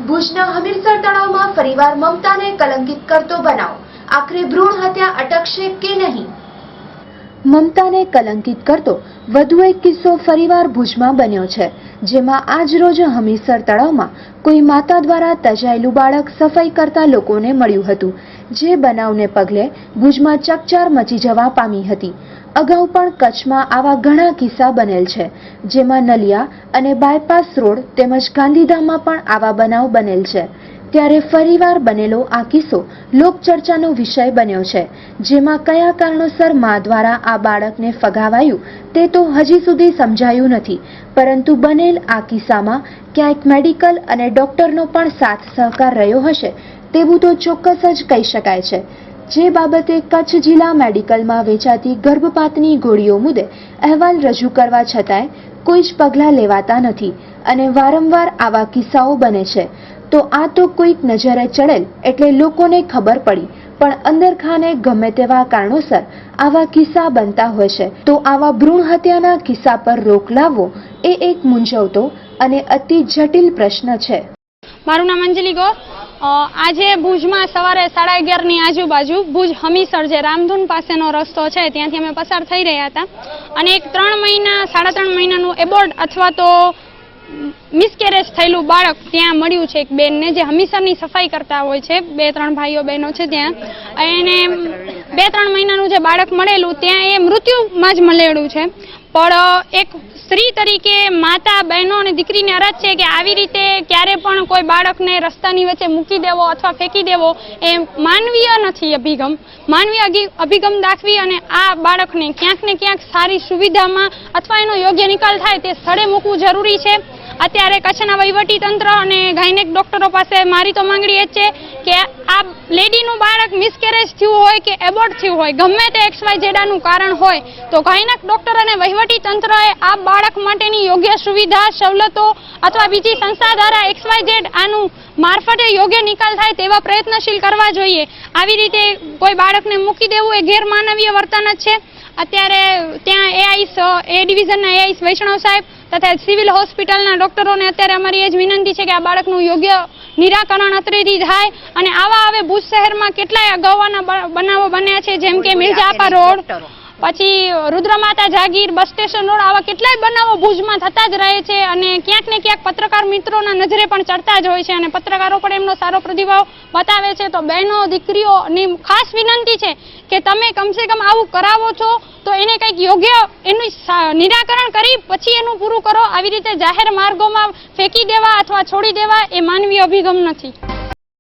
ભુજના હમીરસર તળાવમાં ફરીવાર મમતાને કલંકિત કરતો બનાવ, આખરે ભ્રૂણ હત્યા અટકશે કે નહીં? મમતાને કલંકિત કરતો વધુ એક કિસ્સો ફરીવાર ભુજમાં બન્યો છે, જેમાં આજ રોજ હમીરસર તળાવમાં કોઈ માતા દ્વારા તજાયેલું બાળક સફાઈ કરતા લોકોને મળ્યું હતું, જે બનાવને પગલે ભુજમાં ચકચાર મચી જવા પામી હતી। અગાઉ પણ કચ્છમાં આવા ઘણા કિસ્સા બનેલ છે, જેમાં નલિયા અને બાયપાસ રોડ તેમજ ગાંધીધામમાં પણ આવા બનાવ બનેલ છે। ત્યારે ફરીવાર બનેલો આ કિસ્સો લોકચર્ચાનો વિષય બન્યો છે, જેમાં કયા કારણોસર મા દ્વારા આ બાળકને ફગાવાયું તે તો હજી સુધી સમજાયું નથી, પરંતુ બનેલ આ કિસ્સામાં ક્યાંક મેડિકલ અને ડોક્ટરનો પણ સાથ સહકાર રહ્યો હશે તેવું તો ચોક્કસ જ કહી શકાય છે। જે બાબતે કચ્છ જિલ્લા મેડિકલમાં વેચાતી ગર્ભપાતની ગોળીઓ મુદ્દે અહેવાલ રજૂ કરવા છતાંય કોઈ જ પગલાં લેવાતા નથી અને વારંવાર આવા કિસ્સાઓ બને છે। તો આ તો કોઈક નજરે ચડેલ એટલે લોકોને ખબર પડી, પણ અંદરખાને ગમે તેવા કારણોસર આવા કિસ્સા બનતા હોય છે, તો આવા ભ્રૂણ હત્યાના કિસ્સા પર રોક લાવવો એ એક મૂંઝવતો અને અતિ જટિલ પ્રશ્ન છે। મારું નામ અંજલિ ગૌર। આજે ભુજમાં સવારે 11:30 ની આજુબાજુ ભુજ હમીરસર જે રામધૂન પાસેનો રસ્તો છે ત્યાંથી અમે પસાર થઈ રહ્યા હતા અને એક 3.5 મહિનાનું એબોર્ટ અથવા તો મિસકેરેજ થયેલું બાળક ત્યાં મળ્યું છે। એક બેનને જે હમીરસરની સફાઈ કરતા હોય છે, 2-3 ભાઈઓ બહેનો છે ત્યાં, એને 2-3 મહિનાનું જે બાળક મળેલું ત્યાં એ મૃત્યુમાં જ મળેલું છે। પણ એક સ્ત્રી તરીકે માતા, બહેનો અને દીકરીને અરજ છે કે આવી રીતે ક્યારે પણ કોઈ બાળકને રસ્તાની વચ્ચે મૂકી દેવો અથવા ફેંકી દેવો એ માનવીય નથી અભિગમ। માનવીય અભિગમ દાખવી અને આ બાળકને ક્યાંક ને ક્યાંક સારી સુવિધામાં અથવા એનો યોગ્ય નિકાલ થાય તે સ્થળે મૂકવું જરૂરી છે। અત્યારે કચ્છના વહીવટી તંત્ર અને ગાયનેક ડોક્ટરો પાસે મારી તો માંગણી એ જ છે કે આ લેડીનું બાળક મિસકેરેજ થયું હોય કે એબોર્ટ થયું હોય, ગમે તે XYZ નું કારણ હોય, તો ગાયનેક ડોક્ટર અને વહીવટી તંત્રએ આ બાળક માટેની યોગ્ય સુવિધા, સવલતો અથવા બીજી સંસ્થા દ્વારા XYZ આનું મારફતે યોગ્ય નિકાલ થાય તેવા પ્રયત્નશીલ કરવા જોઈએ। આવી રીતે કોઈ બાળકને મૂકી દેવું એ ગેરમાનવીય વર્તન જ છે। અત્યારે ત્યાં AIS એ ડિવિઝનના AIS વૈષ્ણવ સાહેબ તથા સિવિલ હોસ્પિટલના ડોક્ટરોને અત્યારે અમારી એ જ વિનંતી છે કે આ બાળકનું યોગ્ય નિરાકરણ અત્રેથી થાય અને આવા હવે ભુજ શહેરમાં કેટલાય અગાઉના બનાવો બન્યા છે, જેમ કે મિર્જાપા રોડ, પછી રુદ્રમાતા જાગીર, બસ સ્ટેશન રોડ, આવા કેટલાય બનાવો ભુજમાં થતા જ રહે છે અને ક્યાંક ને ક્યાંક પત્રકાર મિત્રોના નજરે પણ ચડતા જ હોય છે અને પત્રકારો પણ એમનો સારો પ્રતિભાવ બતાવે છે। તો બહેનો, દીકરીઓની ખાસ વિનંતી છે કે તમે કમસે કમ આવું કરાવો છો તો એને કંઈક યોગ્ય એનું નિરાકરણ કરી પછી એનું પૂરું કરો। આવી રીતે જાહેર માર્ગોમાં ફેંકી દેવા અથવા છોડી દેવા એ માનવીય અભિગમ નથી।